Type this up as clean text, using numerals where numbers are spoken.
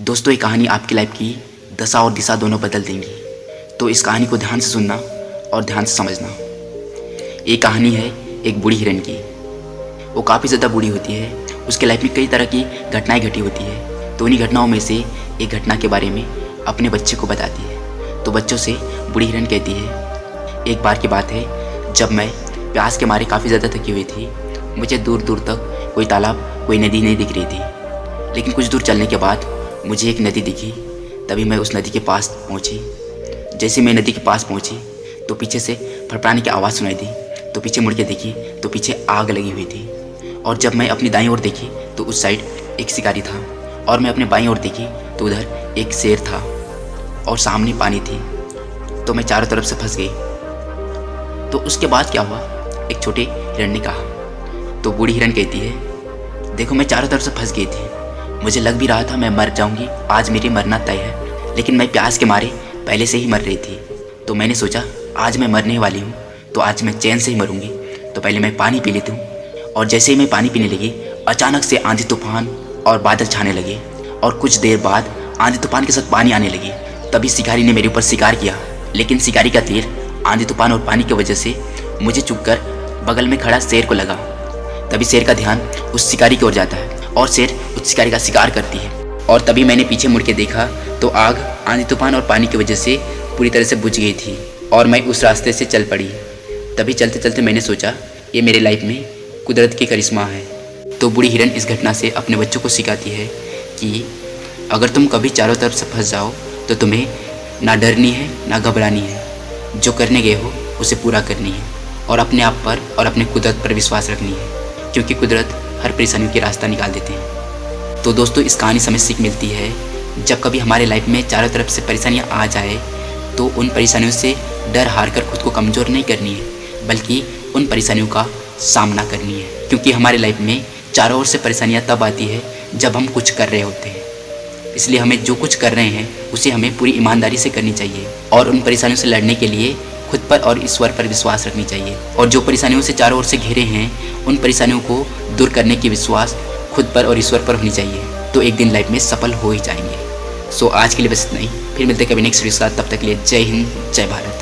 दोस्तों, ये कहानी आपकी लाइफ की दशा और दिशा दोनों बदल देंगी। तो इस कहानी को ध्यान से सुनना और ध्यान से समझना। ये कहानी है एक बूढ़ी हिरन की। वो काफ़ी ज़्यादा बूढ़ी होती है। उसके लाइफ में कई तरह की घटनाएं घटी होती है। तो उन्हीं घटनाओं में से एक घटना के बारे में अपने बच्चे को बताती है। तो बच्चों से बूढ़ी हिरन कहती है, एक बार की बात है जब मैं प्यास के मारे काफ़ी ज़्यादा थकी हुई थी। मुझे दूर दूर तक कोई तालाब, कोई नदी नहीं दिख रही थी। लेकिन कुछ दूर चलने के बाद मुझे एक नदी दिखी। तभी मैं उस नदी के पास पहुंची। जैसे मैं नदी के पास पहुंची तो पीछे से फड़फड़ाने की आवाज़ सुनाई दी। तो पीछे मुड़ के देखी तो पीछे आग लगी हुई थी। और जब मैं अपनी दाईं ओर देखी तो उस साइड एक शिकारी था। और मैं अपने बाईं ओर देखी तो उधर एक शेर था और सामने पानी थी। तो मैं चारों तरफ से फंस गई। तो उसके बाद क्या हुआ, एक छोटे हिरन ने कहा। तो बूढ़ी हिरन कहती है, देखो मैं चारों तरफ से फंस गई थी। मुझे लग भी रहा था मैं मर जाऊंगी, आज मेरी मरना तय है। लेकिन मैं प्यास के मारे पहले से ही मर रही थी। तो मैंने सोचा आज मैं मरने वाली हूँ तो आज मैं चैन से ही मरूंगी। तो पहले मैं पानी पी लेती हूँ। और जैसे ही मैं पानी पीने लगी, अचानक से आंधी तूफान और बादल छाने लगे। और कुछ देर बाद आंधी तूफान के साथ पानी आने लगी। तभी शिकारी ने मेरे ऊपर शिकार किया। लेकिन शिकारी का तीर आंधी तूफान और पानी की वजह से मुझे चुभकर बगल में खड़ा शेर को लगा। तभी शेर का ध्यान उस शिकारी की ओर जाता है और शेर उस शिकारी का शिकार करती है। और तभी मैंने पीछे मुड़ के देखा तो आग आंधी तूफान और पानी की वजह से पूरी तरह से बुझ गई थी। और मैं उस रास्ते से चल पड़ी। तभी चलते चलते मैंने सोचा ये मेरे लाइफ में कुदरत की करिश्मा है। तो बूढ़ी हिरन इस घटना से अपने बच्चों को सिखाती है कि अगर तुम कभी चारों तरफ से फंस जाओ तो तुम्हें ना डरनी है ना घबरानी है। जो करने गए हो उसे पूरा करनी है और अपने आप पर और अपने कुदरत पर विश्वास रखनी है, क्योंकि कुदरत हर परेशानियों की रास्ता निकाल देते हैं। तो दोस्तों, इस कहानी से हमें सीख मिलती है, जब कभी हमारे लाइफ में चारों तरफ से परेशानियां आ जाए तो उन परेशानियों से डर हार कर खुद को कमज़ोर नहीं करनी है, बल्कि उन परेशानियों का सामना करनी है। क्योंकि हमारे लाइफ में चारों ओर से परेशानियां तब आती है जब हम कुछ कर रहे होते हैं। इसलिए हमें जो कुछ कर रहे हैं उसे हमें पूरी ईमानदारी से करनी चाहिए और उन परेशानियों से लड़ने के लिए खुद पर और ईश्वर पर विश्वास रखनी चाहिए। और जो परेशानियों से चारों ओर से घिरे हैं उन परेशानियों को दूर करने की विश्वास खुद पर और ईश्वर पर होनी चाहिए। तो एक दिन लाइफ में सफल हो ही जाएंगे। सो आज के लिए बस इतना ही। फिर मिलते हैं कभी नेक्स्ट वीडियो के साथ। तब तक के लिए जय हिंद, जय भारत।